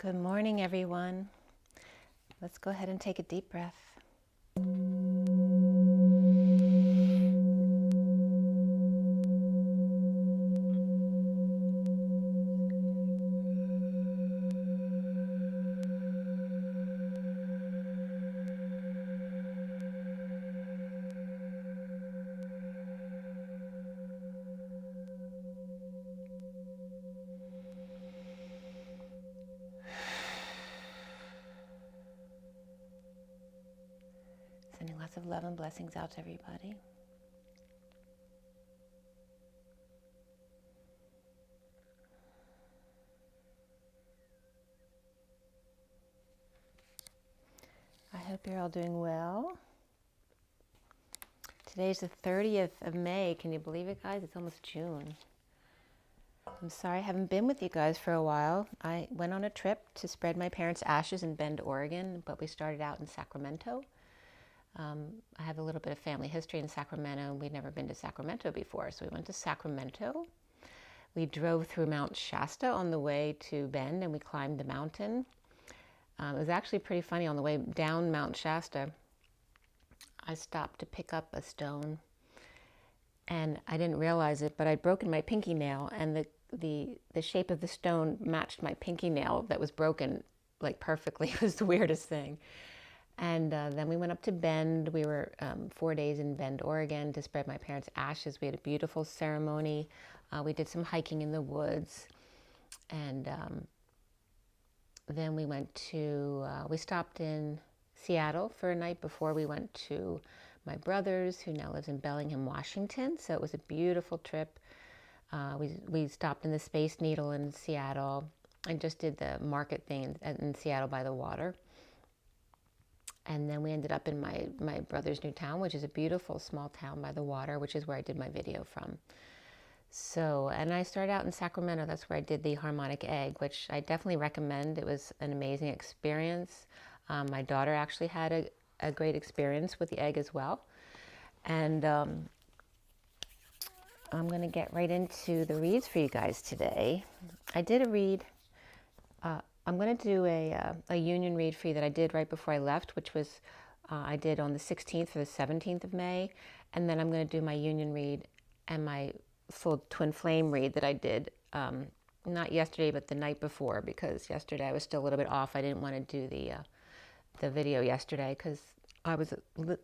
Good morning, everyone. Let's go ahead and take a deep breath. Sending lots of love and blessings out to everybody. I hope you're all doing well. Today's the 30th of May. Can you believe it, guys? It's almost June. I'm sorry I haven't been with you guys for a while. I went on a trip to spread my parents' ashes in Bend, Oregon, but we started out in Sacramento. I have a little bit of family history in Sacramento, and we'd never been to Sacramento before. So we went to Sacramento. We drove through Mount Shasta on the way to Bend, and we climbed the mountain. It was actually pretty funny. On the way down Mount Shasta, I stopped to pick up a stone, and I didn't realize it, but I'd broken my pinky nail, and the shape of the stone matched my pinky nail that was broken like perfectly. It was the weirdest thing. And then we went up to Bend. We were 4 days in Bend, Oregon to spread my parents' ashes. We had a beautiful ceremony. We did some hiking in the woods. And then we we stopped in Seattle for a night before we went to my brother's, who now lives in Bellingham, Washington. So it was a beautiful trip. We stopped in the Space Needle in Seattle and just did the market thing in Seattle by the water. And then we ended up in my brother's new town, which is a beautiful small town by the water, which is where I did my video from. So, and I started out in Sacramento. That's where I did the harmonic egg, which I definitely recommend. It was an amazing experience. My daughter actually had a great experience with the egg as well. And I'm going to get right into the reads for you guys today. I did a read. I'm going to do a union read for you that I did right before I left, which was I did on the 16th for the 17th of May. And then I'm going to do my union read and my full twin flame read that I did not yesterday, but the night before, because yesterday I was still a little bit off. I didn't want to do the video yesterday because I was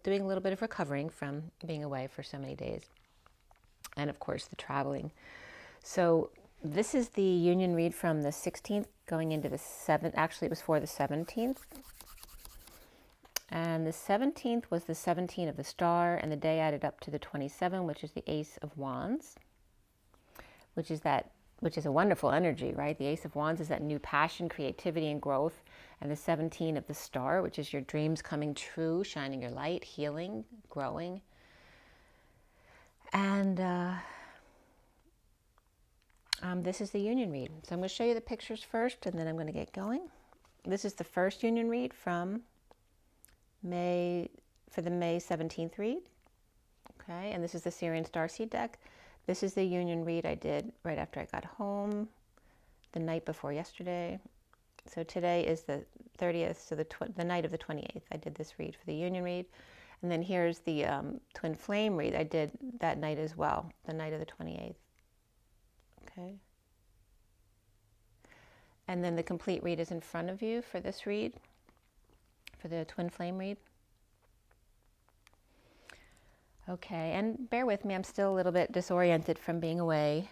doing a little bit of recovering from being away for so many days. And of course, the traveling. So this is the union read from the 16th going into the 7th. Actually, it was for the 17th. And the 17th was the 17 of the star, and the day added up to the 27, which is the Ace of Wands, which is a wonderful energy, right? The Ace of Wands is that new passion, creativity, and growth. And the 17 of the star, which is your dreams coming true, shining your light, healing, growing. And this is the union read. So I'm going to show you the pictures first, and then I'm going to get going. This is the first union read from May, for the May 17th read. Okay, and this is the SIRIAN Starseed deck. This is the union read I did right after I got home, the night before yesterday. So today is the 30th, so the night of the 28th. I did this read for the union read. And then here's the twin flame read I did that night as well, the night of the 28th. Okay. And then the complete read is in front of you for this read, for the twin flame read. Okay, and bear with me, I'm still a little bit disoriented from being away.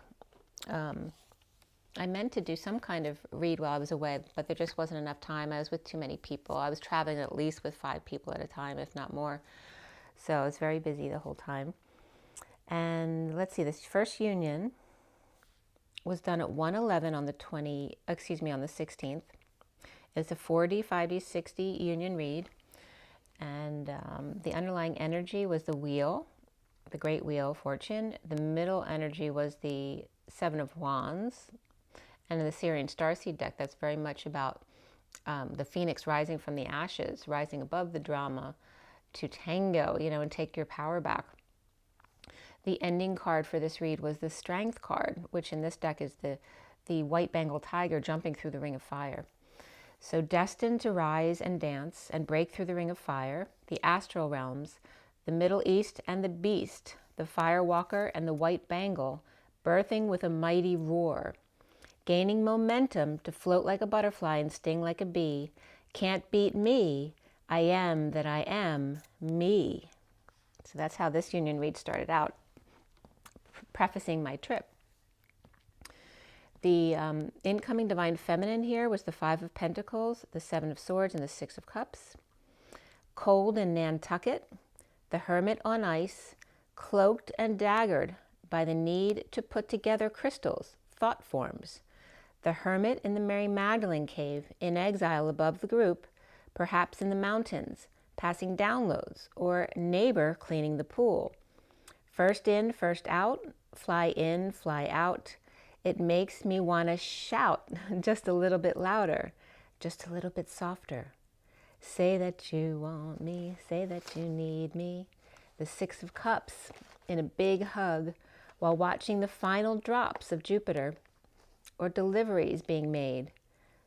I meant to do some kind of read while I was away, but there just wasn't enough time. I was with too many people. I was traveling at least with 5 people at a time, if not more. So I was very busy the whole time. And let's see, this first union was done at 1:11 on the 16th. It's a 4D, 5D, 60 union read. And the underlying energy was the wheel, the great wheel of fortune. The middle energy was the 7 of Wands. And in the SIRIAN Starseed deck, that's very much about the phoenix rising from the ashes, rising above the drama to tango, and take your power back. The ending card for this read was the Strength card, which in this deck is the white Bengal tiger jumping through the ring of fire. So destined to rise and dance and break through the ring of fire, the astral realms, the Middle East and the beast, the firewalker and the white bangle, birthing with a mighty roar, gaining momentum to float like a butterfly and sting like a bee. Can't beat me, I am that I am, me. So that's how this union read started out, prefacing my trip. The incoming divine feminine here was the Five of Pentacles, the Seven of Swords, and the Six of Cups. Cold in Nantucket, the Hermit on ice, cloaked and daggered by the need to put together crystals, thought forms. The Hermit in the Mary Magdalene cave, in exile above the group, perhaps in the mountains, passing downloads, or neighbor cleaning the pool. First in, first out, fly in, fly out. It makes me want to shout just a little bit louder, just a little bit softer. Say that you want me, say that you need me. The Six of Cups in a big hug while watching the final drops of Jupiter or deliveries being made.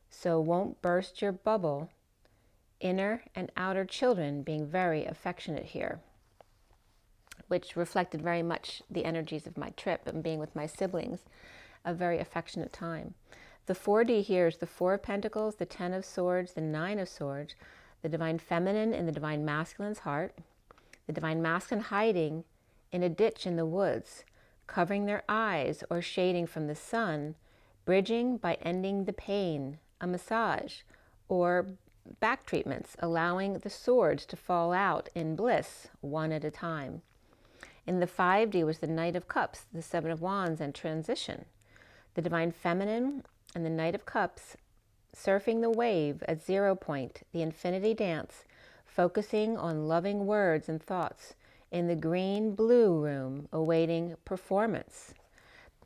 So won't burst your bubble. Inner and outer children being very affectionate here, which reflected very much the energies of my trip and being with my siblings, a very affectionate time. The 4D here is the Four of Pentacles, the Ten of Swords, the Nine of Swords, the Divine Feminine in the Divine Masculine's heart, the Divine Masculine hiding in a ditch in the woods, covering their eyes or shading from the sun, bridging by ending the pain, a massage, or back treatments, allowing the swords to fall out in bliss one at a time. In the 5D was the Knight of Cups, the Seven of Wands, and transition. The Divine Feminine and the Knight of Cups surfing the wave at 0 point, the infinity dance, focusing on loving words and thoughts in the green-blue room awaiting performance.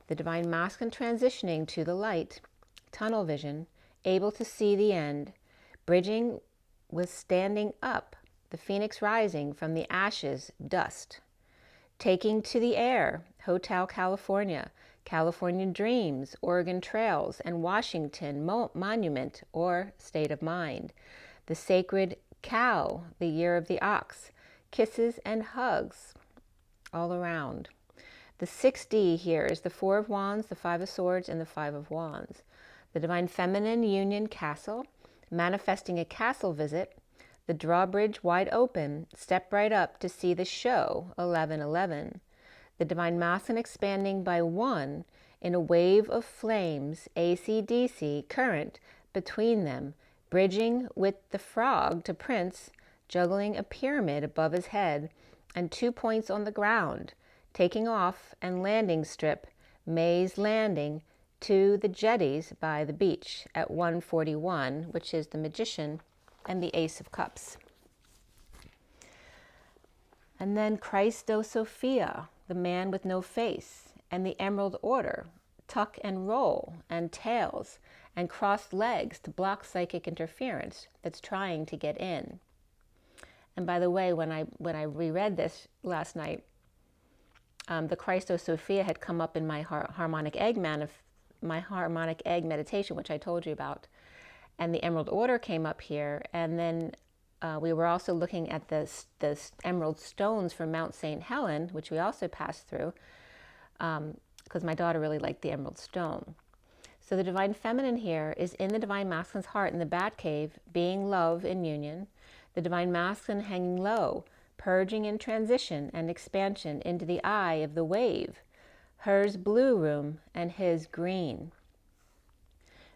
The Divine Masculine transitioning to the light, tunnel vision, able to see the end, bridging with standing up, the phoenix rising from the ashes, dust. Taking to the air, Hotel California, California Dreams, Oregon Trails, and Washington Monument or State of Mind. The sacred cow, the year of the ox, kisses and hugs all around. The 6D here is the Four of Wands, the Five of Swords, and the Five of Wands. The Divine Feminine Union Castle, manifesting a castle visit, the drawbridge wide open, step right up to see the show, 1111. The Divine Masculine expanding by 1 in a wave of flames, AC/DC current between them, bridging with the frog to Prince, juggling a pyramid above his head, and 2 points on the ground, taking off and landing strip, May's Landing, to the jetties by the beach at 141, which is the Magician and the Ace of Cups. And then Christo Sophia, the man with no face, and the Emerald Order, tuck and roll, and tails, and crossed legs to block psychic interference that's trying to get in. And by the way, when I reread this last night, the Christo Sophia had come up in my harmonic egg meditation, which I told you about, and the Emerald Order came up here, and then we were also looking at the emerald stones from Mount St. Helen, which we also passed through, because my daughter really liked the emerald stone. So the Divine Feminine here is in the Divine Masculine's heart in the Bat Cave, being love in union. The Divine Masculine hanging low, purging in transition and expansion into the eye of the wave, hers blue room and his green.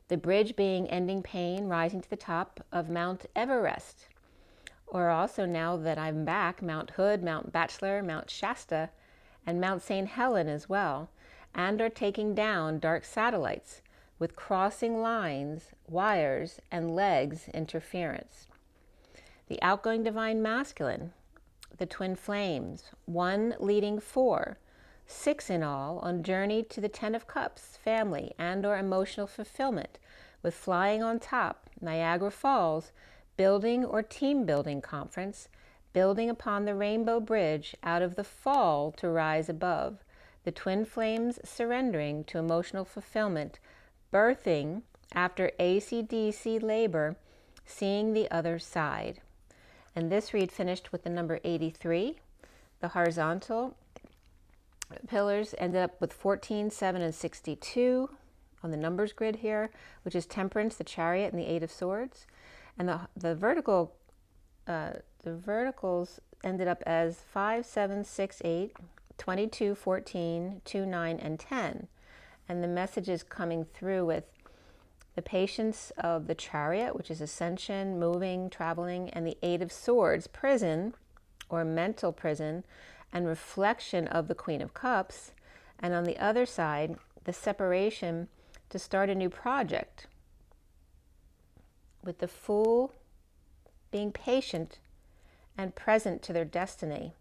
The bridge being ending pain, rising to the top of Mount Everest, or also now that I'm back, Mount Hood, Mount Bachelor, Mount Shasta, and Mount St. Helen as well, and are taking down dark satellites with crossing lines, wires, and legs interference. The outgoing Divine Masculine, the twin flames, 1 leading 4, 6 in all, on journey to the 10 of Cups, family and or emotional fulfillment, with flying on top, Niagara Falls, building or team building conference, building upon the rainbow bridge out of the fall to rise above, the twin flames surrendering to emotional fulfillment, birthing after AC/DC labor, seeing the other side. And this read finished with the number 83. The horizontal pillars ended up with 14, 7, and 62 on the numbers grid here, which is Temperance, the Chariot, and the Eight of Swords. And the verticals ended up as 5, 7, 6, 8, 22, 14, 2, 9, and 10. And the message is coming through with the patience of the Chariot, which is ascension, moving, traveling, and the Eight of Swords, prison or mental prison, and reflection of the Queen of Cups. And on the other side, the separation to start a new project, with the Fool being patient and present to their destiny,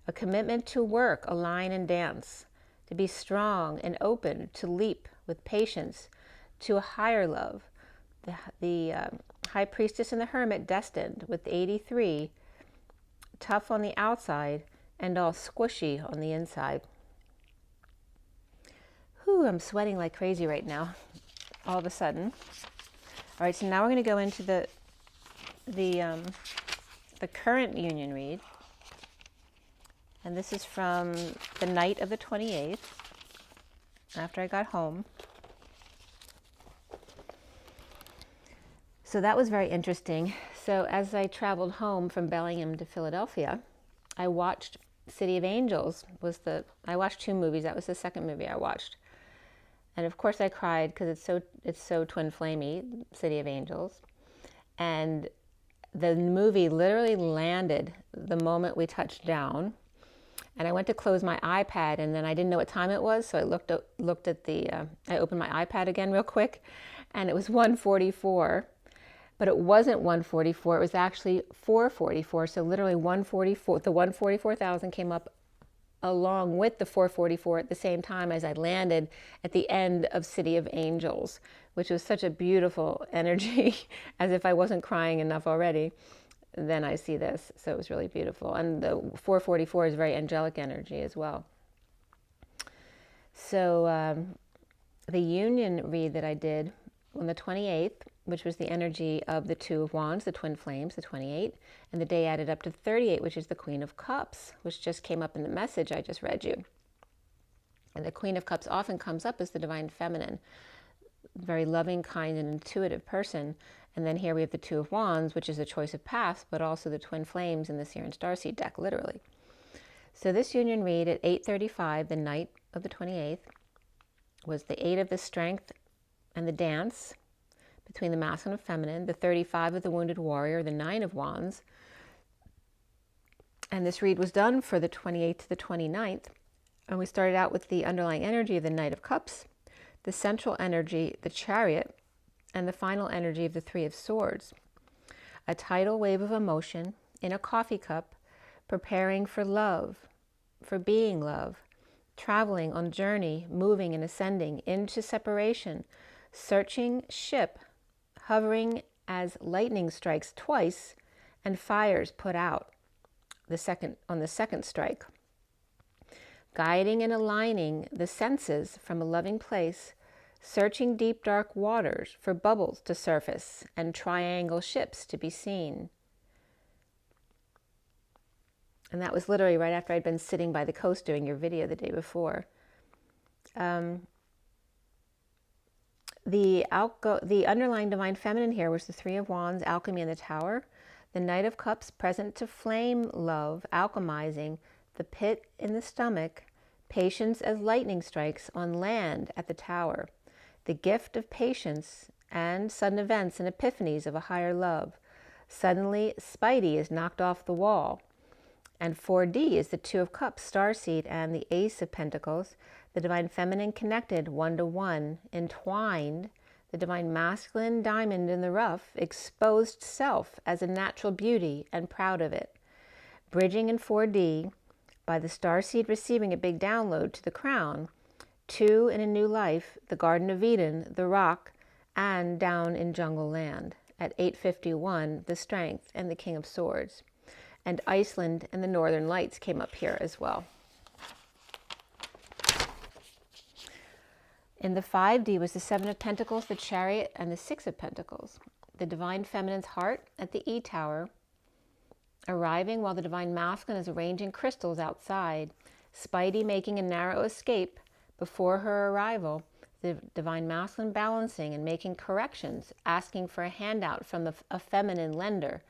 a commitment to work, align, and dance, to be strong and open, to leap with patience to a higher love. The High Priestess and the Hermit destined with the 83, tough on the outside and all squishy on the inside. Whew, I'm sweating like crazy right now, all of a sudden. All right, so now we're going to go into the current union read. And this is from the night of the 28th, after I got home. So that was very interesting. So as I traveled home from Bellingham to Philadelphia, I watched City of Angels. I watched 2 movies. That was the second movie I watched. And of course I cried because it's so twin flamey, City of Angels. And the movie literally landed the moment we touched down. And I went to close my iPad, and then I didn't know what time it was, so I looked at I opened my iPad again real quick, and it was 1:44. But it wasn't 144, it was actually 444. So literally 144, the 144,000 came up along with the 444 at the same time as I landed at the end of City of Angels, which was such a beautiful energy, as if I wasn't crying enough already. Then I see this, so it was really beautiful. And the 444 is very angelic energy as well. So the union read that I did on the 28th, which was the energy of the Two of Wands, the twin flames, the 28, and the day added up to 38, which is the Queen of Cups, which just came up in the message I just read you. And the Queen of Cups often comes up as the divine feminine, very loving, kind, and intuitive person. And then here we have the Two of Wands, which is the choice of paths, but also the twin flames in the SIRIAN Starseed deck, literally. So this union read at 8:35, the night of the 28th, was the 8 of the strength and the dance between the masculine and feminine, the 35 of the wounded warrior, the 9 of wands. And this read was done for the 28th to the 29th. And we started out with the underlying energy of the Knight of Cups, the central energy, the Chariot, and the final energy of the 3 of Swords. A tidal wave of emotion in a coffee cup, preparing for love, for being love, traveling on journey, moving and ascending into separation, searching ship, hovering as lightning strikes twice and fires put out on the second strike. Guiding and aligning the senses from a loving place, searching deep dark waters for bubbles to surface and triangle ships to be seen. And that was literally right after I'd been sitting by the coast doing your video the day before. The underlying divine feminine here was the 3 of Wands, alchemy in the Tower. The Knight of Cups, present to flame love, alchemizing the pit in the stomach, patience as lightning strikes on land at the Tower. The gift of patience and sudden events and epiphanies of a higher love. Suddenly, Spidey is knocked off the wall. And 4D is the 2 of Cups, Starseed, and the Ace of Pentacles, the divine feminine connected, one-to-one, entwined, the divine masculine diamond in the rough, exposed self as a natural beauty and proud of it. Bridging in 4D, by the Starseed receiving a big download to the crown, 2 in a new life, the Garden of Eden, the rock, and down in jungle land. At 8:51, the strength and the King of Swords. And Iceland and the Northern Lights came up here as well. In the 5D was the Seven of Pentacles, the Chariot, and the Six of Pentacles. The Divine Feminine's heart at the E Tower, arriving while the Divine Masculine is arranging crystals outside. Spidey making a narrow escape before her arrival. The Divine Masculine balancing and making corrections, asking for a handout from a feminine lender,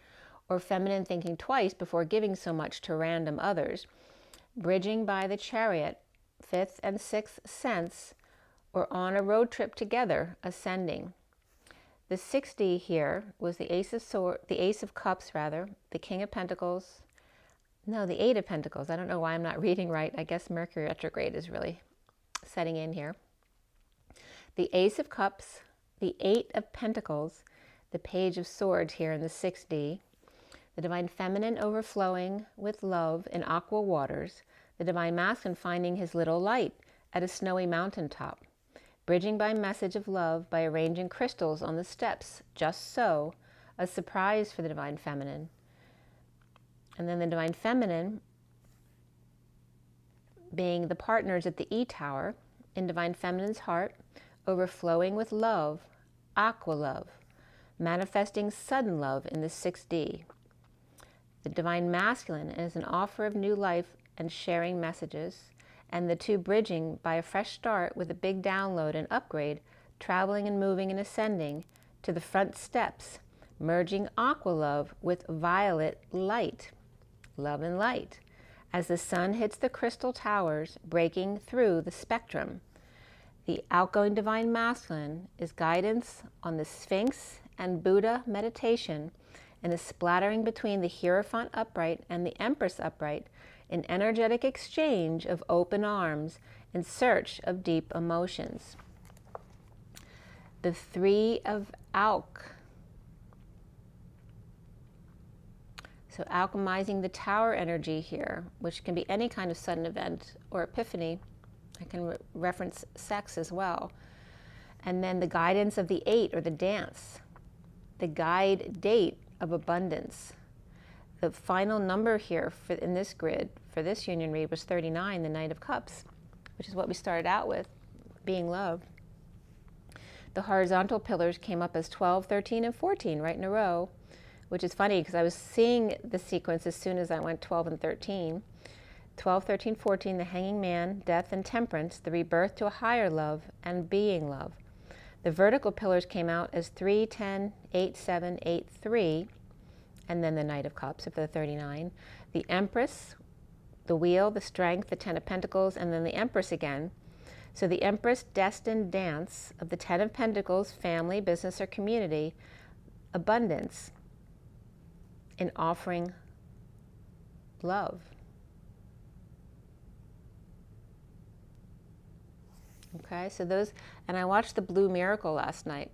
or feminine thinking twice before giving so much to random others. Bridging by the Chariot, 5th and 6th sense, or on a road trip together, ascending. The 6D here was the Ace of Cups, the King of Pentacles. No, the 8 of Pentacles. I don't know why I'm not reading right. I guess Mercury retrograde is really setting in here. The Ace of Cups, the 8 of Pentacles, the Page of Swords here in the 6D. The Divine Feminine overflowing with love in aqua waters. The Divine Masculine finding his little light at a snowy mountaintop. Bridging by message of love by arranging crystals on the steps, just so, a surprise for the Divine Feminine. And then the Divine Feminine being the partners at the E Tower, in Divine Feminine's heart, overflowing with love, aqua love, manifesting sudden love in the 6D. The Divine Masculine is an offer of new life and sharing messages, and the two bridging by a fresh start with a big download and upgrade, traveling and moving and ascending to the front steps, merging aqua love with violet light, love and light, as the sun hits the crystal towers, breaking through the spectrum. The outgoing Divine Masculine is guidance on the Sphinx and Buddha meditation, and a splattering between the Hierophant upright and the Empress upright, an energetic exchange of open arms in search of deep emotions. The 3 of Alch. So alchemizing the tower energy here, which can be any kind of sudden event or epiphany. I can reference sex as well. And then the guidance of the 8, or the dance. The guide date of abundance. The final number here in this grid, for this union read, was 39, the Knight of Cups, which is what we started out with, being love. The horizontal pillars came up as 12, 13, and 14 right in a row, which is funny because I was seeing the sequence as soon as I went 12 and 13. 12, 13, 14, the Hanging Man, Death and Temperance, the rebirth to a higher love, and being love. The vertical pillars came out as 3, 10, 8, 7, 8, 3, and then the Knight of Cups of the 39. The Empress, the Wheel, the Strength, the 10 of Pentacles, and then the Empress again. So the Empress destined dance of the 10 of Pentacles, family, business, or community, abundance in offering love. Okay, so those, and I watched the Blue Miracle last night.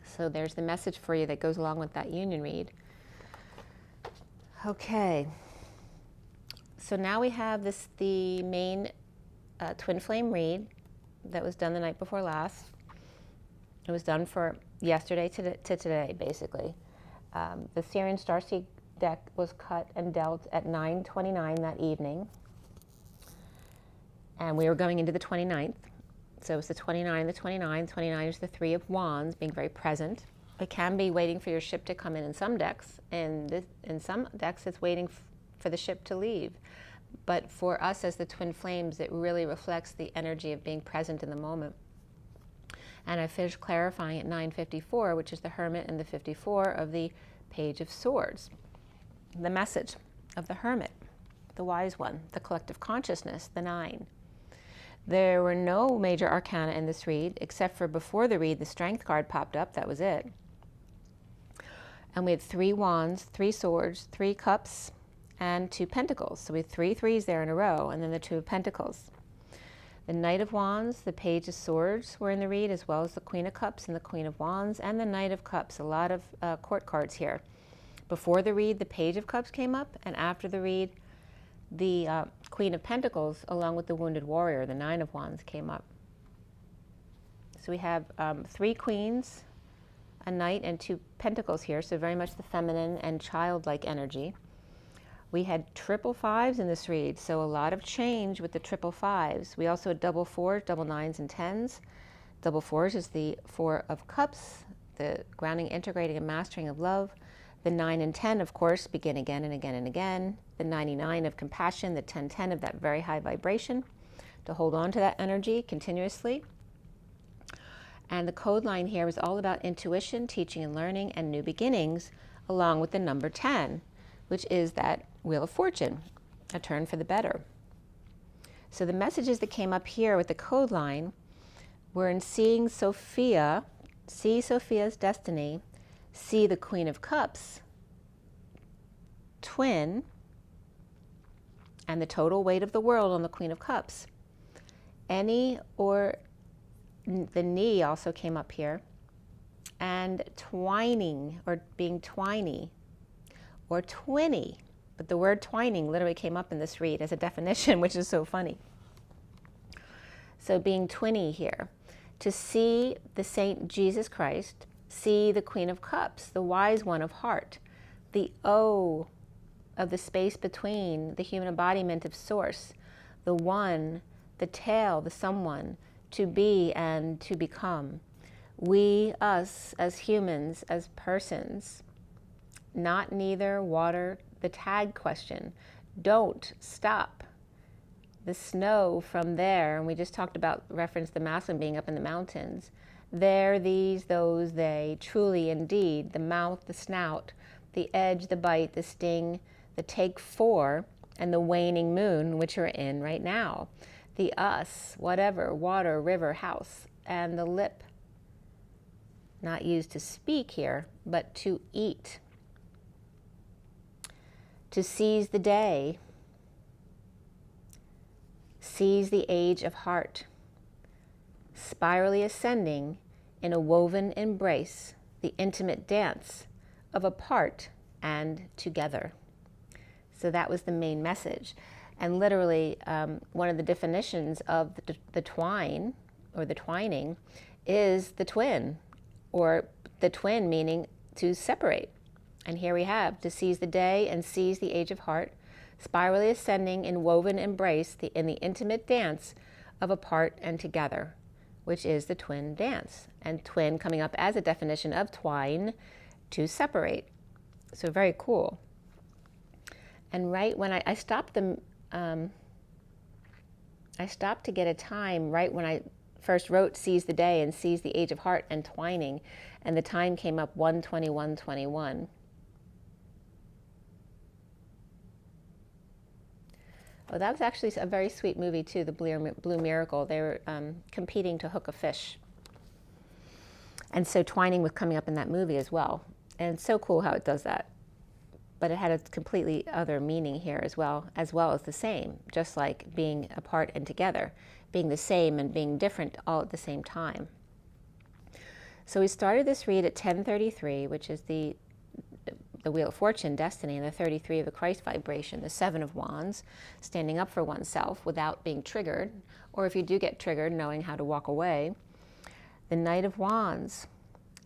So there's the message for you that goes along with that union read. Okay, so now we have the main twin flame read that was done the night before last. It was done for yesterday to today, basically. The SIRIAN Starseed deck was cut and dealt at 9:29 that evening. And we were going into the 29th. So it's the 29, the 29. 29 is the 3 of Wands, being very present. It can be waiting for your ship to come in some decks. And in some decks, it's waiting for the ship to leave. But for us as the twin flames, it really reflects the energy of being present in the moment. And I finished clarifying at 9:54, which is the Hermit, and the 54 of the Page of Swords. The message of the Hermit, the Wise One, the collective consciousness, the 9. There were no major arcana in this read, except for before the read, the Strength card popped up. That was it. And we had 3 wands, 3 swords, 3 cups, and 2 pentacles. So we had 3 threes there in a row, and then the 2 of pentacles. The Knight of Wands, the Page of Swords were in the read, as well as the Queen of Cups and the Queen of Wands, and the Knight of Cups. A lot of court cards here. Before the read, the Page of Cups came up, and after the read, the Queen of Pentacles, along with the Wounded Warrior, the 9 of Wands, came up. So we have 3 queens, a knight, and 2 pentacles here, so very much the feminine and childlike energy. We had triple fives in this read, so a lot of change with the triple fives. We also had double fours, double nines, and tens. Double fours is the Four of Cups, the grounding, integrating, and mastering of love. The 9 and 10, of course, begin again and again and again. The 99 of compassion, the 10-10 of that very high vibration, to hold on to that energy continuously. And the code line here was all about intuition, teaching and learning, and new beginnings, along with the number 10, which is that Wheel of Fortune, a turn for the better. So the messages that came up here with the code line were in seeing Sophia, see Sophia's destiny, see the Queen of Cups, twin, and the total weight of the world on the Queen of Cups. Any or the knee also came up here, and twining or being twiny or twinny. But the word twining literally came up in this read as a definition, which is so funny. So being twinny here, to see the Saint Jesus Christ, see the Queen of Cups, the wise one of heart, the O of the space between, the human embodiment of source, the one, the tail, the someone, to be and to become. We, us, as humans, as persons, not neither, water, the tag question, don't stop. The snow from there, and we just talked about, reference the masculine being up in the mountains. There, these, those, they, truly, indeed, the mouth, the snout, the edge, the bite, the sting, the take four, and the waning moon, which we're in right now. The us, whatever, water, river, house, and the lip, not used to speak here, but to eat. To seize the day, seize the age of heart, spirally ascending in a woven embrace, the intimate dance of apart and together. So that was the main message. And literally, one of the definitions of the twine, or the twining, is the twin, or the twin meaning to separate. And here we have, to seize the day and seize the age of heart, spirally ascending in woven embrace, in the intimate dance of apart and together, which is the twin dance. And twin coming up as a definition of twine, to separate. So very cool. And right when I stopped them, I stopped to get a time right when I first wrote seize the day and seize the age of heart and twining, and the time came up 1:21:21. Oh, that was actually a very sweet movie too, the Blue Miracle. They were competing to hook a fish. And so twining was coming up in that movie as well. And it's so cool how it does that. But it had a completely other meaning here as well as the same, just like being apart and together, being the same and being different all at the same time. So we started this read at 10:33, which is the Wheel of Fortune, destiny, and the 33 of the Christ vibration, the 7 of Wands, standing up for oneself without being triggered, or if you do get triggered, knowing how to walk away. The Knight of Wands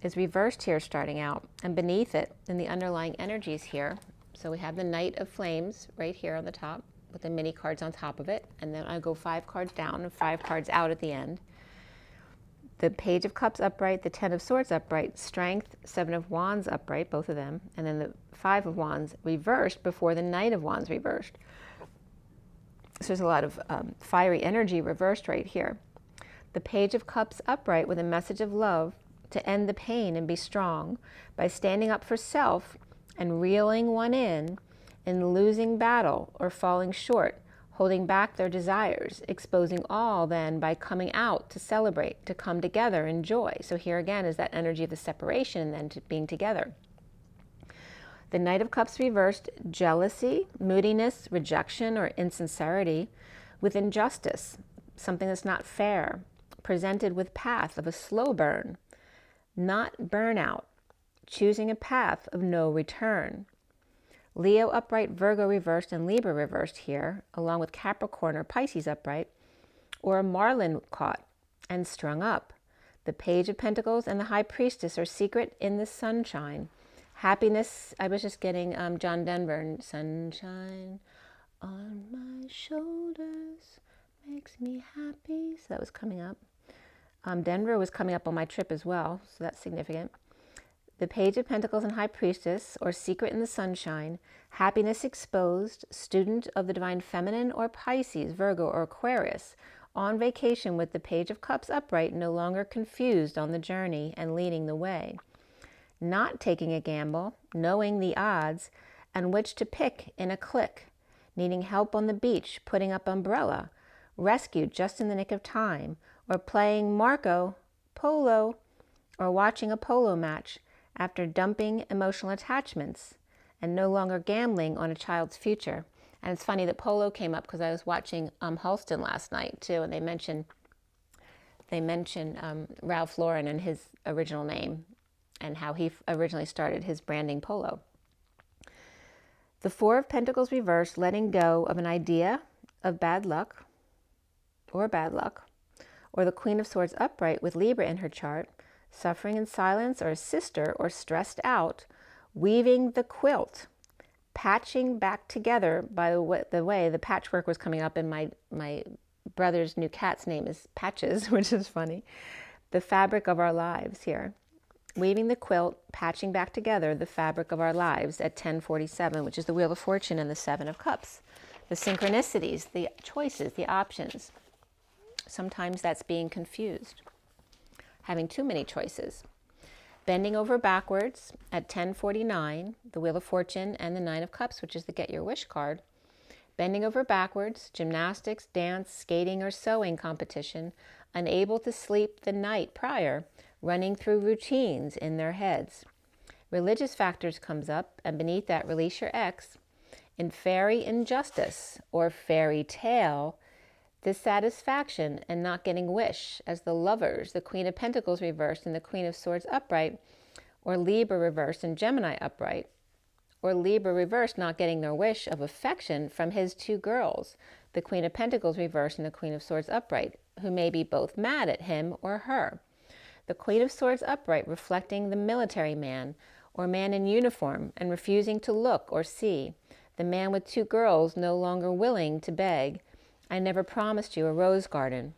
is reversed here starting out, and beneath it, in the underlying energies here, so we have the Knight of Flames right here on the top, with the mini cards on top of it, and then I go 5 cards down and 5 cards out at the end. The Page of Cups upright, the 10 of Swords upright, Strength, 7 of Wands upright, both of them, and then the 5 of Wands reversed before the Knight of Wands reversed. So there's a lot of fiery energy reversed right here. The Page of Cups upright with a message of love to end the pain and be strong by standing up for self and reeling one in losing battle or falling short, holding back their desires, exposing all then by coming out to celebrate, to come together in joy. So here again is that energy of the separation and then to being together. The Knight of Cups reversed, jealousy, moodiness, rejection, or insincerity with injustice, something that's not fair, presented with path of a slow burn, not burnout, choosing a path of no return. Leo upright, Virgo reversed, and Libra reversed here, along with Capricorn or Pisces upright, or a Marlin caught and strung up. The Page of Pentacles and the High Priestess are secret in the sunshine, Happiness, I was just getting John Denver, sunshine on my shoulders makes me happy. So that was coming up. Denver was coming up on my trip as well, so that's significant. The Page of Pentacles and High Priestess, or Secret in the Sunshine, happiness exposed, student of the Divine Feminine or Pisces, Virgo, or Aquarius, on vacation with the Page of Cups upright, no longer confused on the journey and leading the way. Not taking a gamble, knowing the odds, and which to pick in a click, needing help on the beach, putting up umbrella, rescued just in the nick of time, or playing Marco Polo, or watching a polo match after dumping emotional attachments and no longer gambling on a child's future. And it's funny that polo came up because I was watching Halston last night too, and they mentioned Ralph Lauren and his original name and how he originally started his branding polo. The Four of Pentacles reversed, letting go of an idea of bad luck, or the Queen of Swords upright with Libra in her chart, suffering in silence or a sister or stressed out, weaving the quilt, patching back together. By the way, the patchwork was coming up, and my brother's new cat's name is Patches, which is funny. The fabric of our lives here. Weaving the quilt, patching back together the fabric of our lives at 1047, which is the Wheel of Fortune and the Seven of Cups. The synchronicities, the choices, the options. Sometimes that's being confused, having too many choices. Bending over backwards at 1049, the Wheel of Fortune and the Nine of Cups, which is the Get Your Wish card. Bending over backwards, gymnastics, dance, skating, or sewing competition, unable to sleep the night prior, running through routines in their heads. Religious factors comes up, and beneath that, release your ex. In fairy injustice or fairy tale, dissatisfaction and not getting wish, as the Lovers, the Queen of Pentacles reversed and the Queen of Swords upright, or Libra reversed and Gemini upright, or Libra reversed not getting their wish of affection from his two girls, the Queen of Pentacles reversed and the Queen of Swords upright, who may be both mad at him or her. The Queen of Swords upright reflecting the military man or man in uniform and refusing to look or see, the man with two girls no longer willing to beg, I never promised you a rose garden,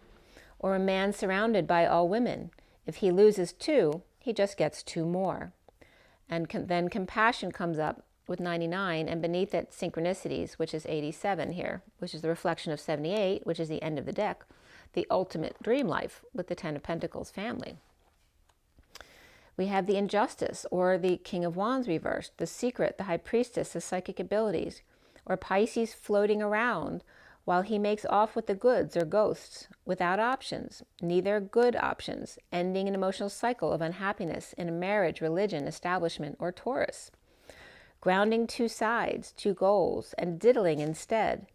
or a man surrounded by all women. If he loses two, he just gets two more. And then compassion comes up with 99, and beneath it, synchronicities, which is 87 here, which is the reflection of 78, which is the end of the deck, the ultimate dream life with the Ten of Pentacles family. We have the injustice, or the King of Wands reversed, the secret, the High Priestess, the psychic abilities, or Pisces floating around while he makes off with the goods or ghosts without options, neither good options, ending an emotional cycle of unhappiness in a marriage, religion, establishment, or Taurus. Grounding two sides, two goals, and diddling instead.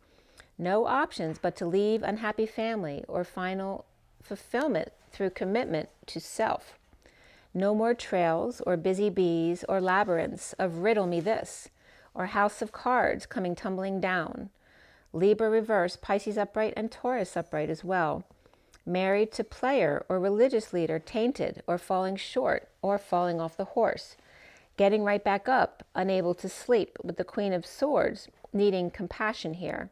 No options but to leave unhappy family or final fulfillment through commitment to self. No more trails or busy bees or labyrinths of riddle me this, or house of cards coming tumbling down. Libra reverse, Pisces upright, and Taurus upright as well. Married to player or religious leader, tainted or falling short or falling off the horse. Getting right back up, unable to sleep, with the Queen of Swords needing compassion here.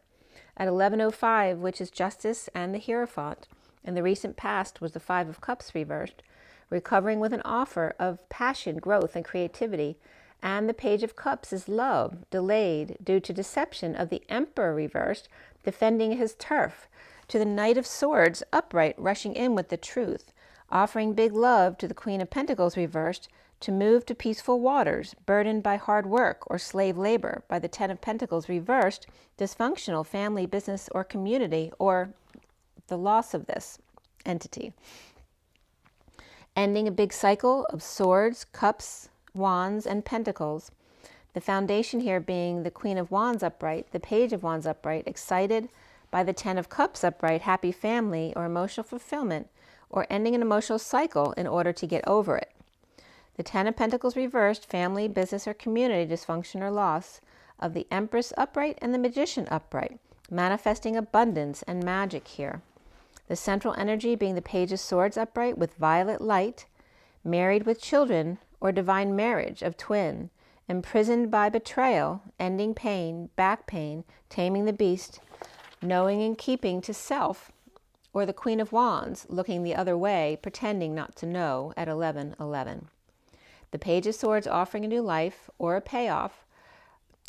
At 1105, which is justice and the Hierophant, in the recent past was the Five of Cups reversed, recovering with an offer of passion, growth, and creativity. And the Page of Cups is love, delayed due to deception of the Emperor reversed, defending his turf, to the Knight of Swords upright, rushing in with the truth, offering big love to the Queen of Pentacles reversed, to move to peaceful waters, burdened by hard work or slave labor, by the Ten of Pentacles reversed, dysfunctional family, business, or community, or the loss of this entity. Ending a big cycle of swords, cups, wands, and pentacles. The foundation here being the Queen of Wands upright, the Page of Wands upright, excited by the Ten of Cups upright, happy family or emotional fulfillment, or ending an emotional cycle in order to get over it. The Ten of Pentacles reversed, family, business, or community dysfunction or loss of the Empress upright and the Magician upright, manifesting abundance and magic here. The central energy being the Page of Swords upright with violet light, married with children, or divine marriage of twin, imprisoned by betrayal, ending pain, back pain, taming the beast, knowing and keeping to self, or the Queen of Wands, looking the other way, pretending not to know at 11:11. The Page of Swords offering a new life or a payoff,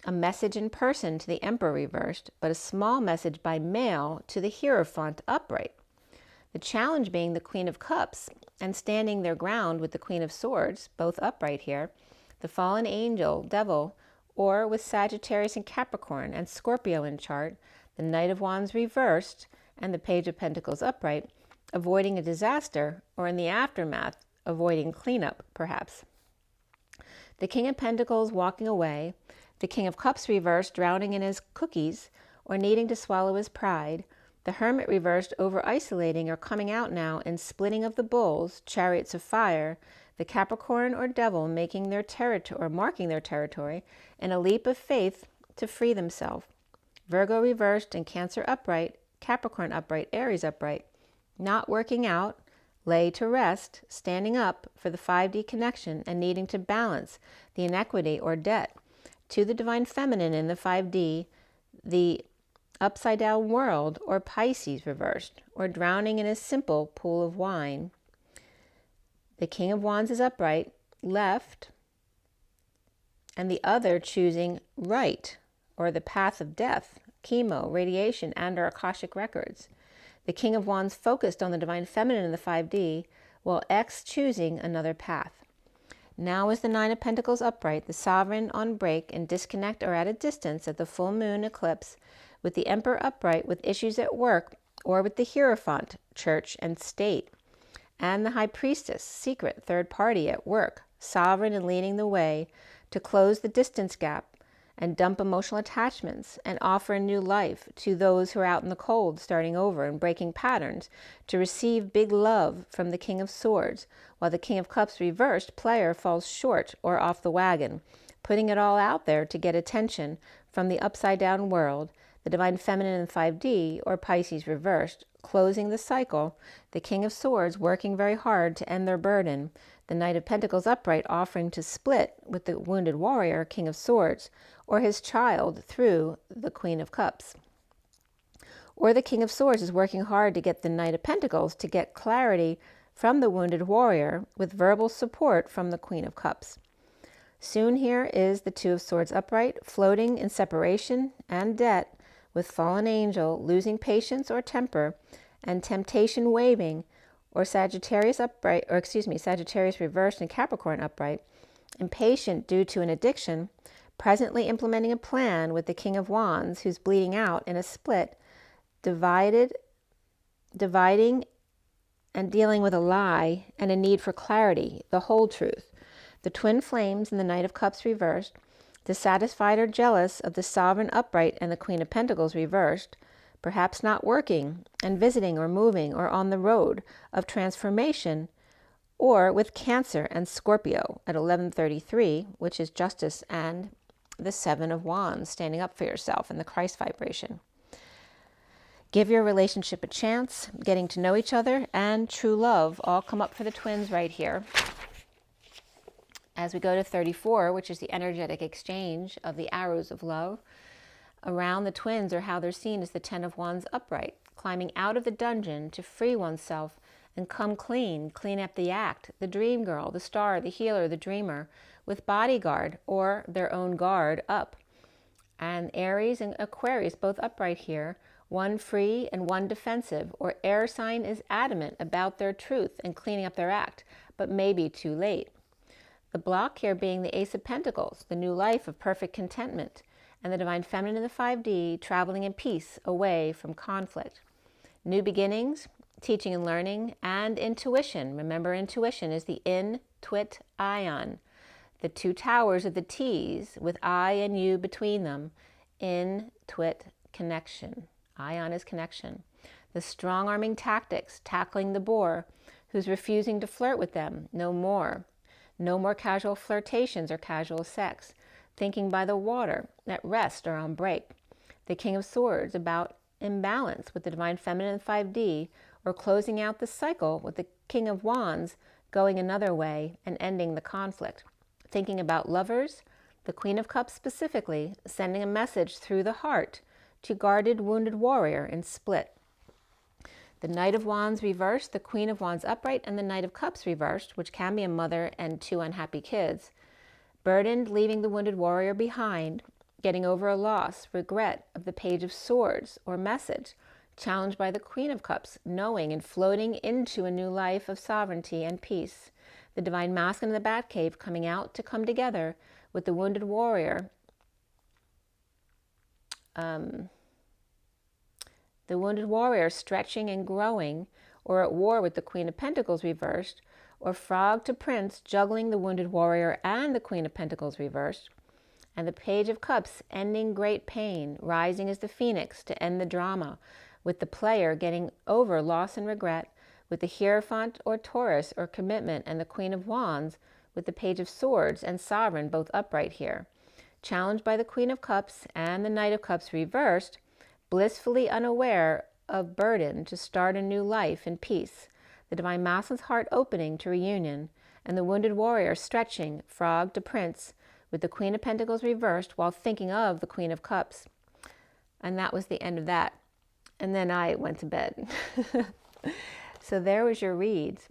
a message in person to the Emperor reversed, but a small message by mail to the Hierophant upright. The challenge being the Queen of Cups and standing their ground with the Queen of Swords, both upright here, the fallen angel, devil, or with Sagittarius and Capricorn and Scorpio in chart, the Knight of Wands reversed and the Page of Pentacles upright, avoiding a disaster, or in the aftermath, avoiding cleanup, perhaps. The King of Pentacles walking away, the King of Cups reversed, drowning in his cookies, or needing to swallow his pride, the Hermit reversed, over-isolating or coming out now in splitting of the bulls, chariots of fire, the Capricorn or Devil making their territory or marking their territory in a leap of faith to free themselves. Virgo reversed and Cancer upright, Capricorn upright, Aries upright, not working out, lay to rest, standing up for the 5D connection and needing to balance the inequity or debt to the Divine Feminine in the 5D, the upside down world, or Pisces reversed, or drowning in a simple pool of wine. The King of Wands is upright, left, and the other choosing right, or the path of death, chemo, radiation, and or Akashic records. The King of Wands focused on the Divine Feminine in the 5D, while X choosing another path. Now is the Nine of Pentacles upright, the Sovereign on break and disconnect or at a distance at the full moon eclipse, with the Emperor upright with issues at work or with the Hierophant, church and state, and the High Priestess, secret third party at work, sovereign and leading the way to close the distance gap and dump emotional attachments and offer a new life to those who are out in the cold, starting over and breaking patterns, to receive big love from the King of Swords, while the King of Cups reversed player falls short or off the wagon, putting it all out there to get attention from the upside down world, the Divine Feminine in 5D, or Pisces reversed, closing the cycle, the King of Swords working very hard to end their burden, the Knight of Pentacles upright offering to split with the wounded warrior, King of Swords, or his child through the Queen of Cups. Or the King of Swords is working hard to get the Knight of Pentacles to get clarity from the wounded warrior with verbal support from the Queen of Cups. Soon here is the Two of Swords upright, floating in separation and debt, with fallen angel losing patience or temper, and temptation waving, or Sagittarius upright, or Sagittarius reversed and Capricorn upright, impatient due to an addiction, presently implementing a plan with the King of Wands, who's bleeding out in a split, dividing and dealing with a lie and a need for clarity, the whole truth. The twin flames and the Knight of Cups reversed, dissatisfied or jealous of the Sovereign upright and the Queen of Pentacles reversed, perhaps not working and visiting or moving or on the road of transformation, or with Cancer and Scorpio at 11:33, which is justice, and the Seven of Wands, standing up for yourself in the Christ vibration. Give your relationship a chance, getting to know each other, and true love all come up for the twins right here. As we go to 34, which is the energetic exchange of the arrows of love, around the twins, or how they're seen as the Ten of Wands upright, climbing out of the dungeon to free oneself and come clean up the act, the dream girl, the star, the healer, the dreamer, with bodyguard or their own guard up. And Aries and Aquarius both upright here, one free and one defensive, or air sign is adamant about their truth and cleaning up their act, but maybe too late. The block here being the Ace of Pentacles, the new life of perfect contentment, and the Divine Feminine in the 5D, traveling in peace away from conflict. New beginnings, teaching and learning, and intuition. Remember, intuition is the in-twit ion, the two towers of the T's with I and you between them. In-twit connection. Ion is connection. The strong-arming tactics, tackling the bore, who's refusing to flirt with them. No more. No more casual flirtations or casual sex. Thinking by the water, at rest or on break. The King of Swords about imbalance with the Divine Feminine 5D, or closing out the cycle with the King of Wands going another way and ending the conflict. Thinking about lovers, The Queen of Cups specifically, sending a message through the heart to guarded wounded warrior in split. The Knight of Wands reversed, the Queen of Wands upright, and the Knight of Cups reversed, which can be a mother and 2 unhappy kids. Burdened, leaving the wounded warrior behind, getting over a loss, regret of the Page of Swords or message, challenged by the Queen of Cups, knowing and floating into a new life of sovereignty and peace. The Divine Masculine in the Batcave coming out to come together with the wounded warrior. The wounded warrior stretching and growing, or at war with the Queen of Pentacles reversed, or Frog to Prince juggling the wounded warrior and the Queen of Pentacles reversed, and the Page of Cups ending great pain, rising as the Phoenix to end the drama, with the player getting over loss and regret, with the Hierophant or Taurus or commitment, and the Queen of Wands with the Page of Swords and Sovereign both upright here. Challenged by the Queen of Cups and the Knight of Cups reversed, blissfully unaware of burden to start a new life in peace. The Divine Masculine's heart opening to reunion, and the wounded warrior stretching, Frog to Prince, with the Queen of Pentacles reversed while thinking of the Queen of Cups. And that was the end of that. And then I went to bed. So there was your reads.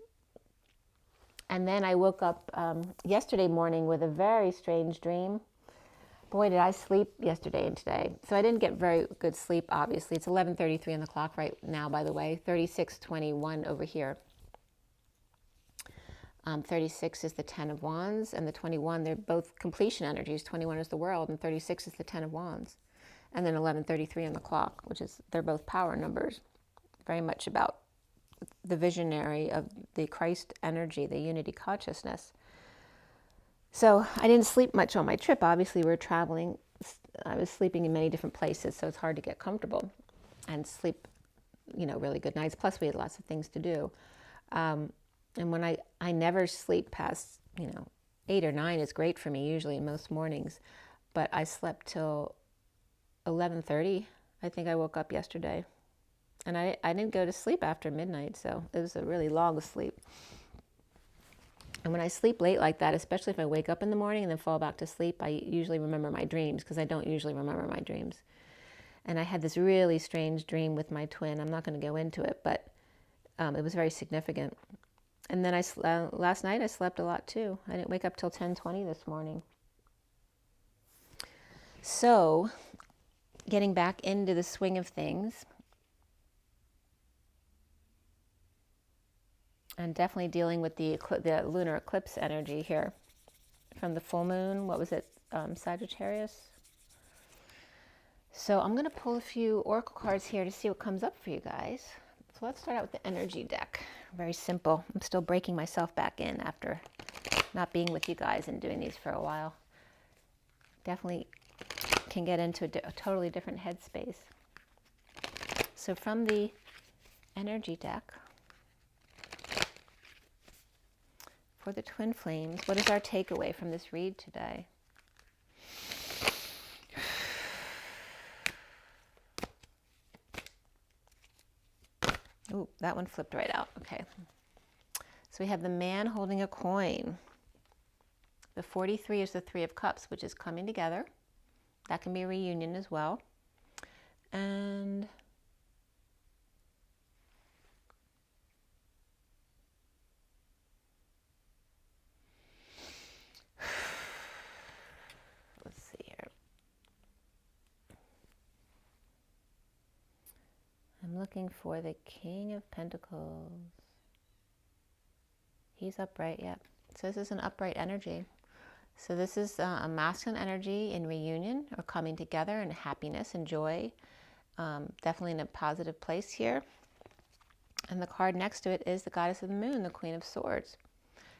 And then I woke up yesterday morning with a very strange dream. Boy, did I sleep yesterday and today. So I didn't get very good sleep, obviously. It's 11:33 on the clock right now, by the way. 36:21 over here. 36 is the 10 of Wands, and the 21, they're both completion energies. 21 is the world, and 36 is the 10 of Wands. And then 11:33 on the clock, which is, they're both power numbers. Very much about the visionary of the Christ energy, the unity consciousness. So I didn't sleep much on my trip. Obviously, we were traveling. I was sleeping in many different places, so it's hard to get comfortable and sleep, really good nights. Plus, we had lots of things to do. And when I never sleep past, 8 or 9 is great for me, usually most mornings. But I slept till 11:30. I think I woke up yesterday. And I didn't go to sleep after midnight, so it was a really long sleep. And when I sleep late like that, especially if I wake up in the morning and then fall back to sleep, I usually remember my dreams, because I don't usually remember my dreams. And I had this really strange dream with my twin. I'm not going to go into it, but it was very significant. And then last night I slept a lot too. I didn't wake up till 10:20 this morning. So getting back into the swing of things, and definitely dealing with the lunar eclipse energy here from the full moon. What was it? Sagittarius. So I'm going to pull a few oracle cards here to see what comes up for you guys. So let's start out with the energy deck. Very simple. I'm still breaking myself back in after not being with you guys and doing these for a while. Definitely can get into a totally different headspace. So from the energy deck, for the twin flames, what is our takeaway from this read today? Ooh, that one flipped right out. Okay. So we have the man holding a coin. The 43 is the 3 of Cups, which is coming together. That can be a reunion as well. And let's see here. I'm looking for the King of Pentacles. He's upright, yep. So this is an upright energy. So this is a masculine energy in reunion or coming together and happiness and joy. Definitely in a positive place here. And the card next to it is the Goddess of the Moon, the Queen of Swords.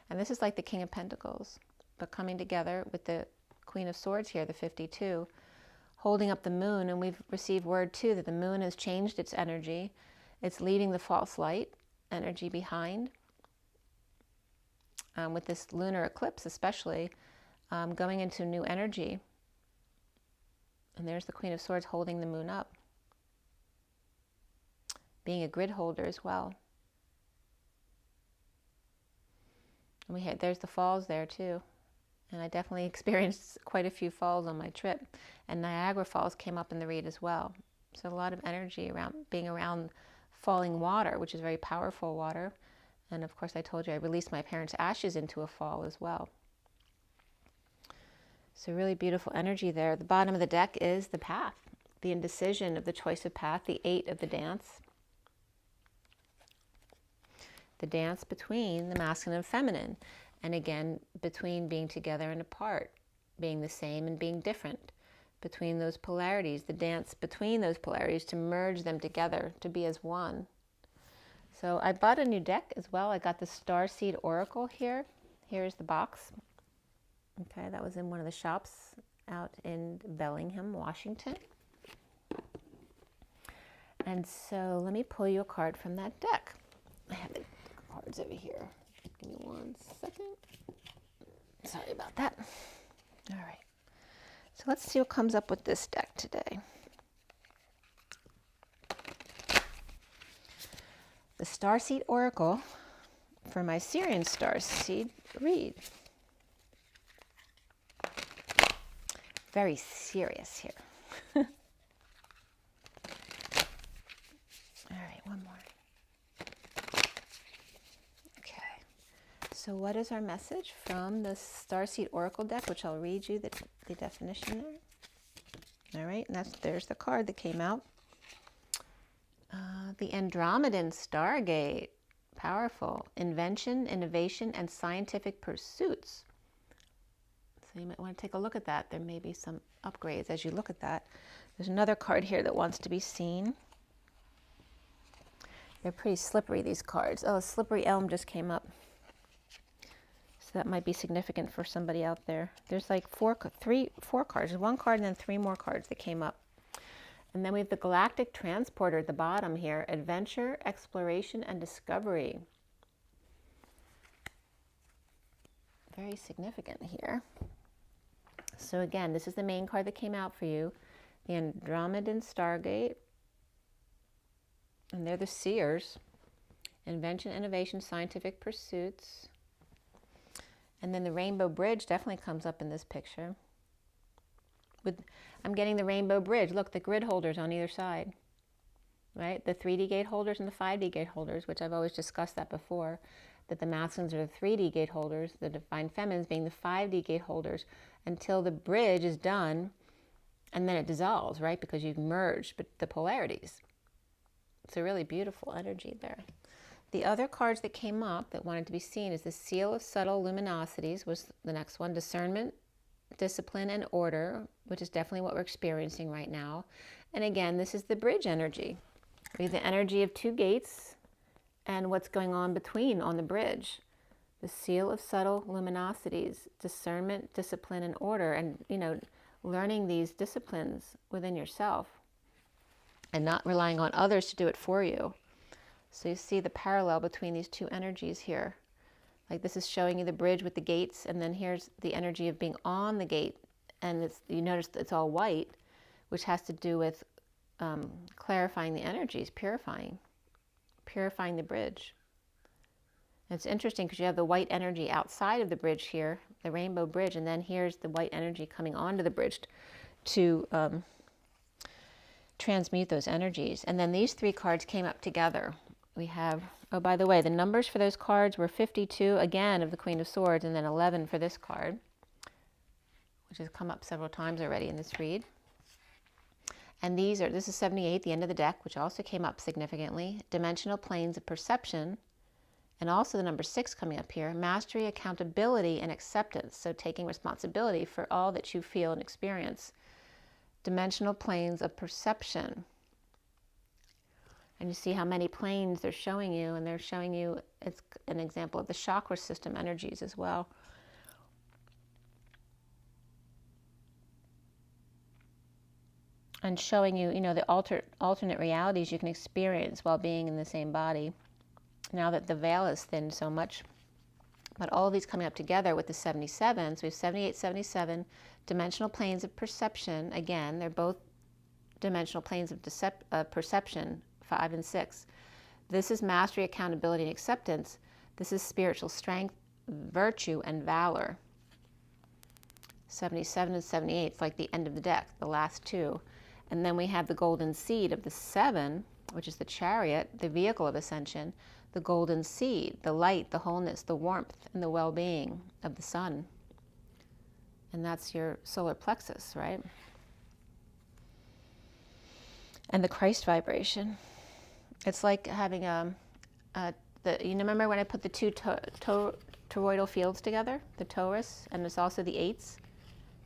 And this is like the King of Pentacles, but coming together with the Queen of Swords here, the 52, holding up the moon. And we've received word too that the moon has changed its energy. It's leaving the false light energy behind. With this lunar eclipse especially, going into new energy. And there's the Queen of Swords holding the moon up, being a grid holder as well. And there's the falls there too. And I definitely experienced quite a few falls on my trip. And Niagara Falls came up in the read as well. So a lot of energy around being around falling water, which is very powerful water. And of course, I told you I released my parents' ashes into a fall as well. So really beautiful energy there. The bottom of the deck is the path, the indecision of the choice of path, the 8 of the dance. The dance between the masculine and feminine. And again, between being together and apart, being the same and being different. Between those polarities, the dance between those polarities to merge them together, to be as one. So I bought a new deck as well. I got the Starseed Oracle here. Here's the box. Okay, that was in one of the shops out in Bellingham, Washington. And so let me pull you a card from that deck. I have the cards over here. Give me 1 second. Sorry about that. All right. So let's see what comes up with this deck today. The Starseed Oracle for my SIRIAN Starseed read. Very serious here. All right, one more. Okay. So what is our message from the Starseed Oracle deck, which I'll read you the definition there. All right, and there's the card that came out. The Andromedan Stargate. Powerful. Invention, innovation, and scientific pursuits. So you might want to take a look at that. There may be some upgrades as you look at that. There's another card here that wants to be seen. They're pretty slippery, these cards. Oh, a slippery elm just came up. So that might be significant for somebody out there. There's like four cards. There's one card and then 3 more cards that came up. And then we have the Galactic Transporter at the bottom here. Adventure, exploration, and discovery. Very significant here. So again, this is the main card that came out for you. The Andromedan Stargate. And they're the seers. Invention, innovation, scientific pursuits. And then the Rainbow Bridge definitely comes up in this picture. I'm getting the Rainbow Bridge. Look, the grid holders on either side. Right? The 3D gate holders and the 5D gate holders, which I've always discussed that before. That the masculines are the 3D gate holders, the divine feminines being the 5D gate holders, until the bridge is done, and then it dissolves, right? Because you've merged the polarities. It's a really beautiful energy there. The other cards that came up that wanted to be seen is the Seal of Subtle Luminosities was the next one. Discernment, discipline, and order, which is definitely what we're experiencing right now. And again, this is the bridge energy. We have the energy of 2 gates and what's going on between on the bridge. The Seal of Subtle Luminosities, discernment, discipline, and order. And, learning these disciplines within yourself and not relying on others to do it for you. So you see the parallel between these 2 energies here. Like this is showing you the bridge with the gates, and then here's the energy of being on the gate. And you notice it's all white, which has to do with clarifying the energies, purifying the bridge. And it's interesting because you have the white energy outside of the bridge here, the Rainbow Bridge, and then here's the white energy coming onto the bridge to transmute those energies. And then these 3 cards came up together. We have, oh, by the way, the numbers for those cards were 52, again, of the Queen of Swords, and then 11 for this card, which has come up several times already in this read. And this is 78, the end of the deck, which also came up significantly. Dimensional planes of perception, and also the number 6 coming up here. Mastery, accountability, and acceptance. So taking responsibility for all that you feel and experience. Dimensional planes of perception. And you see how many planes they're showing you, and they're showing you, it's an example of the chakra system energies as well. And showing you, the alternate realities you can experience while being in the same body, now that the veil is thinned so much. But all of these coming up together with the 77, so we have 78, 77, dimensional planes of perception. Again, they're both dimensional planes of perception, 5 and 6. This is mastery, accountability, and acceptance. This is spiritual strength, virtue, and valor. 77 and 78, it's like the end of the deck, the last two. And then we have the golden seed of the 7, which is the chariot, the vehicle of ascension, the golden seed, the light, the wholeness, the warmth, and the well-being of the sun. And that's your solar plexus, right? And the Christ vibration. It's like having you remember when I put the two toroidal fields together, the torus, and there's also the 8s?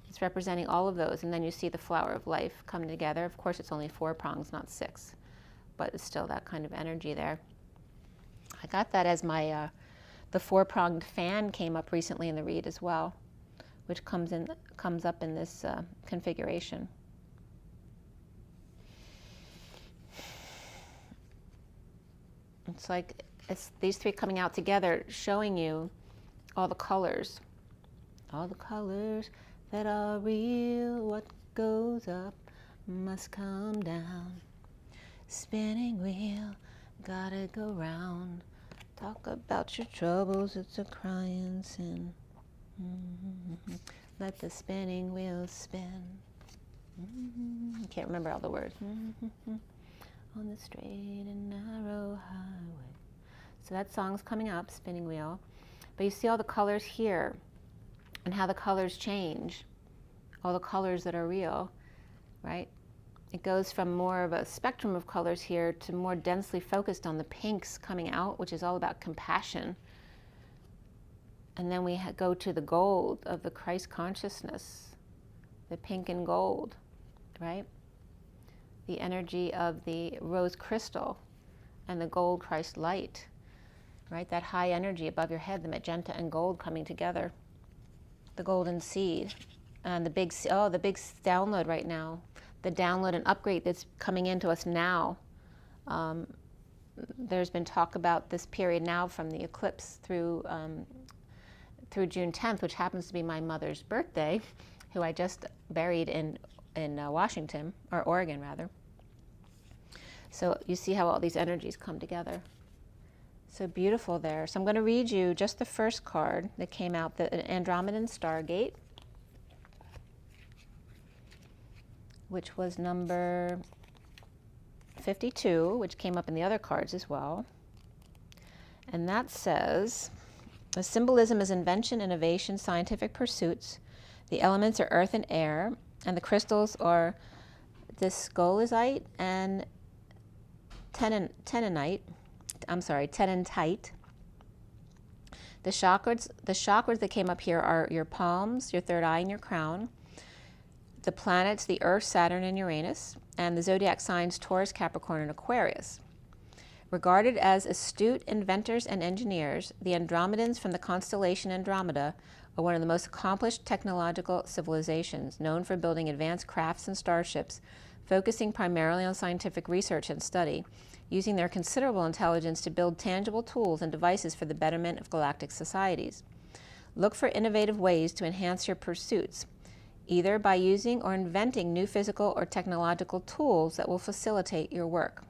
It's representing all of those, and then you see the flower of life come together. Of course, it's only 4 prongs, not 6, but it's still that kind of energy there. I got that as my, the 4-pronged fan came up recently in the read as well, which comes up in this configuration. It's like it's these 3 coming out together, showing you all the colors that are real. What goes up must come down. Spinning wheel, gotta go round. Talk about your troubles, it's a crying sin. Let the spinning wheel spin. I can't remember all the words. On the straight and narrow highway. So that song's coming up, Spinning Wheel. But you see all the colors here and how the colors change. All the colors that are real, right? It goes from more of a spectrum of colors here to more densely focused on the pinks coming out, which is all about compassion. And then we go to the gold of the Christ consciousness, the pink and gold, right? The energy of the rose crystal and the gold Christ light, right? That high energy above your head, the magenta and gold coming together. The golden seed and the big download right now. The download and upgrade that's coming into us now. There's been talk about this period now from the eclipse through June 10th, which happens to be my mother's birthday, who I just buried in Washington, or Oregon rather. So you see how all these energies come together. So beautiful there. So I'm going to read you just the first card that came out, the Andromedan Stargate, which was number 52, which came up in the other cards as well. And that says, the symbolism is invention, innovation, scientific pursuits. The elements are earth and air, and the crystals are discolizite and tenonite. The chakras that came up here are your palms, your third eye, and your crown. The planets, the Earth, Saturn, and Uranus, and the zodiac signs Taurus, Capricorn, and Aquarius. Regarded as astute inventors and engineers, the Andromedans from the constellation Andromeda are one of the most accomplished technological civilizations, known for building advanced crafts and starships, focusing primarily on scientific research and study, using their considerable intelligence to build tangible tools and devices for the betterment of galactic societies. Look for innovative ways to enhance your pursuits, either by using or inventing new physical or technological tools that will facilitate your work.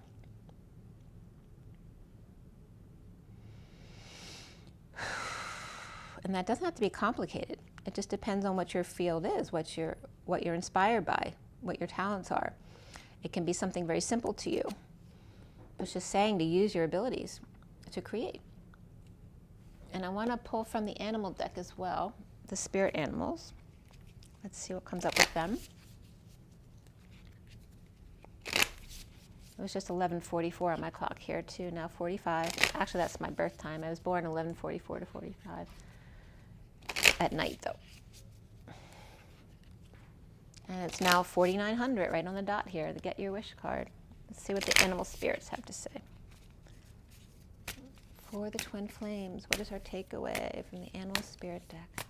And that doesn't have to be complicated. It just depends on what your field is, what you're inspired by, what your talents are. It can be something very simple to you. It's just saying to use your abilities to create. And I want to pull from the animal deck as well, the spirit animals. Let's see what comes up with them. It was just 11:44 on my clock here too, now 45. Actually, that's my birth time. I was born 11:44 to 45. At night though. And it's now 4900 right on the dot here, the Get Your Wish card. Let's see what the animal spirits have to say. For the twin flames, what is our takeaway from the animal spirit deck?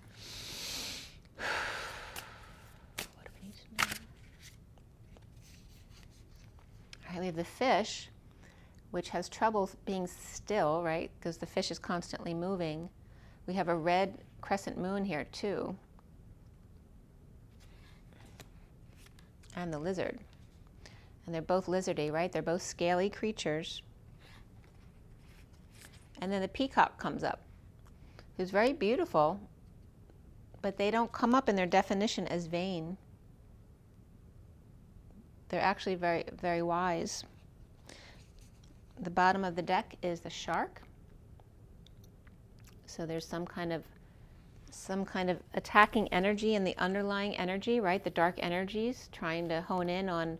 What do we need to know? All right, we have the fish, which has trouble being still, right? Because the fish is constantly moving. We have a red crescent moon here too. And the lizard. And they're both lizardy, right? They're both scaly creatures. And then the peacock comes up, who's very beautiful, but they don't come up in their definition as vain. They're actually very, very wise. The bottom of the deck is the shark. So there's some kind of attacking energy in the underlying energy, right? The dark energies trying to hone in on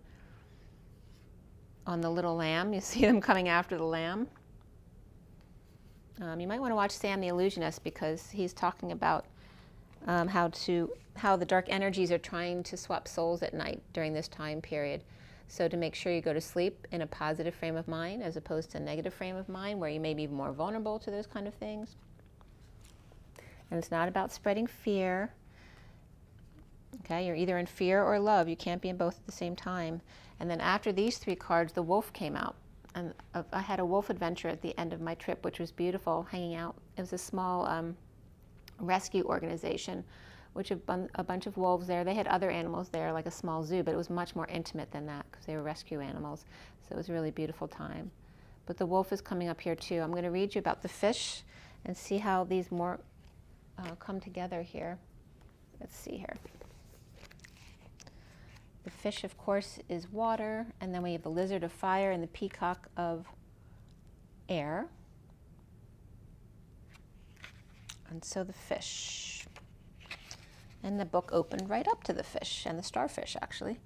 the little lamb. You see them coming after the lamb. You might want to watch Sam the Illusionist, because he's talking about how the dark energies are trying to swap souls at night during this time period. So to make sure you go to sleep in a positive frame of mind as opposed to a negative frame of mind where you may be more vulnerable to those kind of things. And it's not about spreading fear. Okay, you're either in fear or love. You can't be in both at the same time. And then after these three cards, the wolf came out. And I had a wolf adventure at the end of my trip, which was beautiful, hanging out. It was a small rescue organization, which had a bunch of wolves there. They had other animals there, like a small zoo, but it was much more intimate than that because they were rescue animals. So it was a really beautiful time. But the wolf is coming up here too. I'm going to read you about the fish and see how these more come together here. Let's see here. The fish, of course, is water, and then we have the lizard of fire and the peacock of air. And so the fish. And the book opened right up to the fish and the starfish, actually.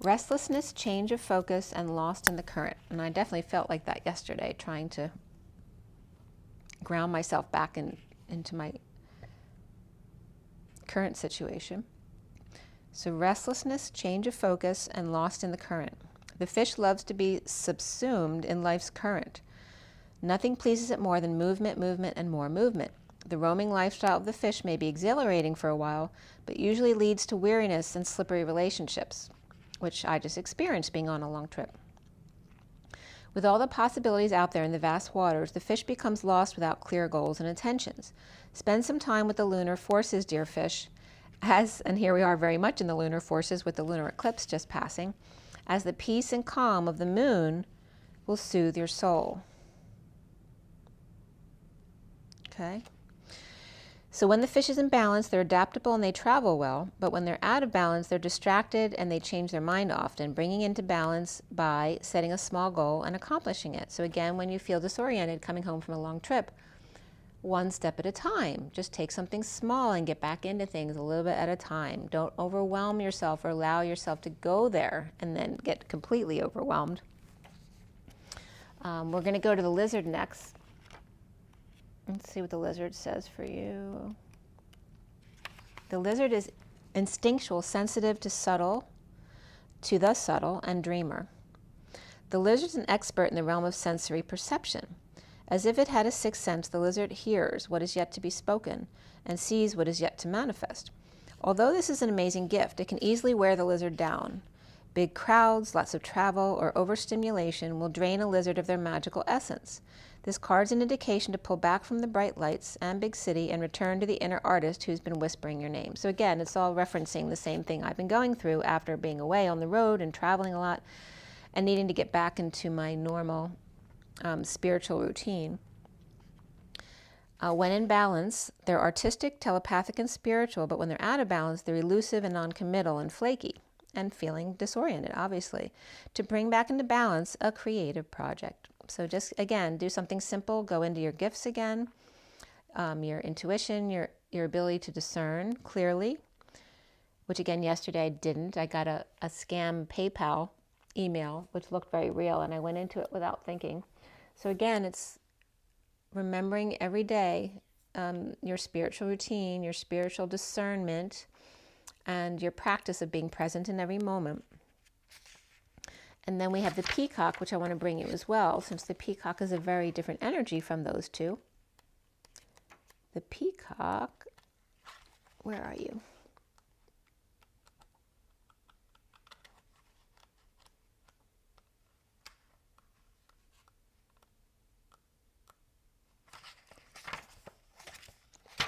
Restlessness, change of focus, and lost in the current. And I definitely felt like that yesterday, trying to ground myself back into my current situation. So restlessness, change of focus, and lost in the current. The fish loves to be subsumed in life's current. Nothing pleases it more than movement, movement, and more movement. The roaming lifestyle of the fish may be exhilarating for a while, but usually leads to weariness and slippery relationships, which I just experienced being on a long trip. With all the possibilities out there in the vast waters, the fish becomes lost without clear goals and intentions. Spend some time with the lunar forces, dear fish, and here we are very much in the lunar forces with the lunar eclipse just passing, as the peace and calm of the moon will soothe your soul. Okay? So when the fish is in balance, they're adaptable and they travel well, but when they're out of balance, they're distracted and they change their mind often, bringing into balance by setting a small goal and accomplishing it. So again, when you feel disoriented coming home from a long trip, one step at a time. Just take something small and get back into things a little bit at a time. Don't overwhelm yourself or allow yourself to go there and then get completely overwhelmed. We're going to go to the lizard next. Let's see what the lizard says for you. The lizard is instinctual, sensitive to the subtle, and dreamer. The lizard is an expert in the realm of sensory perception. As if it had a sixth sense, the lizard hears what is yet to be spoken and sees what is yet to manifest. Although this is an amazing gift, it can easily wear the lizard down. Big crowds, lots of travel, or overstimulation will drain a lizard of their magical essence. This card's an indication to pull back from the bright lights and big city and return to the inner artist who's been whispering your name. So again, it's all referencing the same thing I've been going through after being away on the road and traveling a lot and needing to get back into my normal spiritual routine. When in balance, they're artistic, telepathic, and spiritual, but when they're out of balance, they're elusive and non-committal and flaky and feeling disoriented, obviously. To bring back into balance, a creative project. So just, again, do something simple, go into your gifts again, your intuition, your ability to discern clearly, which again, yesterday I didn't. I got a scam PayPal email, which looked very real, and I went into it without thinking. So again, it's remembering every day your spiritual routine, your spiritual discernment, and your practice of being present in every moment. And then we have the peacock, which I want to bring you as well, since the peacock is a very different energy from those two. The peacock, where are you?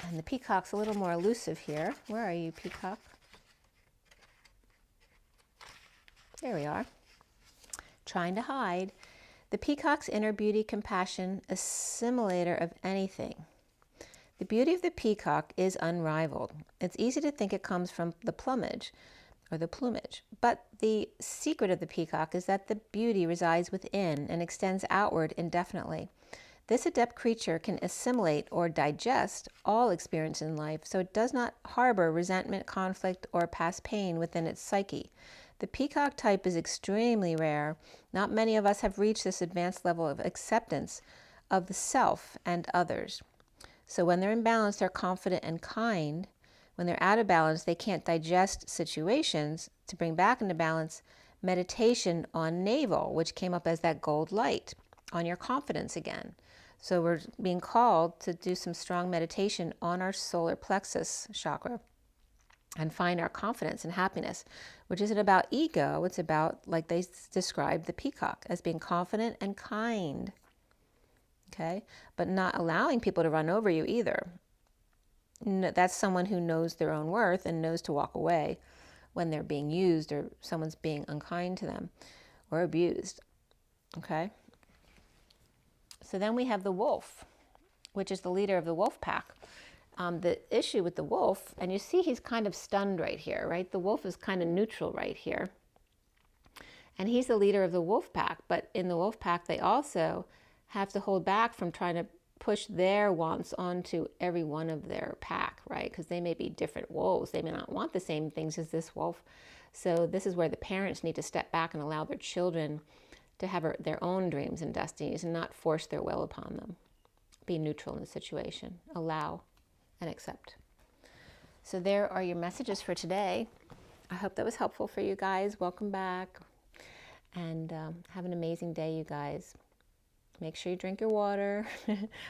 And the peacock's a little more elusive here. Where are you, peacock? There we are. Trying to hide. The peacock's inner beauty, compassion, assimilator of anything. The beauty of the peacock is unrivaled. It's easy to think it comes from the plumage, but the secret of the peacock is that the beauty resides within and extends outward indefinitely. This adept creature can assimilate or digest all experience in life, so it does not harbor resentment, conflict, or past pain within its psyche. The peacock type is extremely rare. Not many of us have reached this advanced level of acceptance of the self and others. So when they're in balance, they're confident and kind. When they're out of balance, they can't digest situations. To bring back into balance, meditation on navel, which came up as that gold light, on your confidence again. So we're being called to do some strong meditation on our solar plexus chakra and find our confidence and happiness, which isn't about ego. It's about, like they described the peacock, as being confident and kind. Okay? But not allowing people to run over you either. That's someone who knows their own worth and knows to walk away when they're being used or someone's being unkind to them or abused. Okay? So then we have the wolf, which is the leader of the wolf pack. The issue with the wolf, and you see he's kind of stunned right here, right? The wolf is kind of neutral right here. And he's the leader of the wolf pack, but in the wolf pack, they also have to hold back from trying to push their wants onto every one of their pack, right? Because they may be different wolves. They may not want the same things as this wolf. So this is where the parents need to step back and allow their children to have their own dreams and destinies and not force their will upon them. Be neutral in the situation. Allow and accept. So there are your messages for today. I hope that was helpful for you guys. Welcome back. And have an amazing day, you guys. Make sure you drink your water.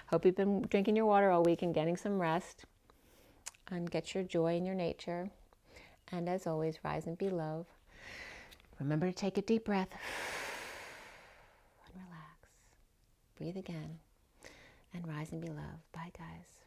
Hope you've been drinking your water all week and getting some rest. And get your joy in your nature. And as always, rise and be love. Remember to take a deep breath. And relax. Breathe again. And rise and be love. Bye, guys.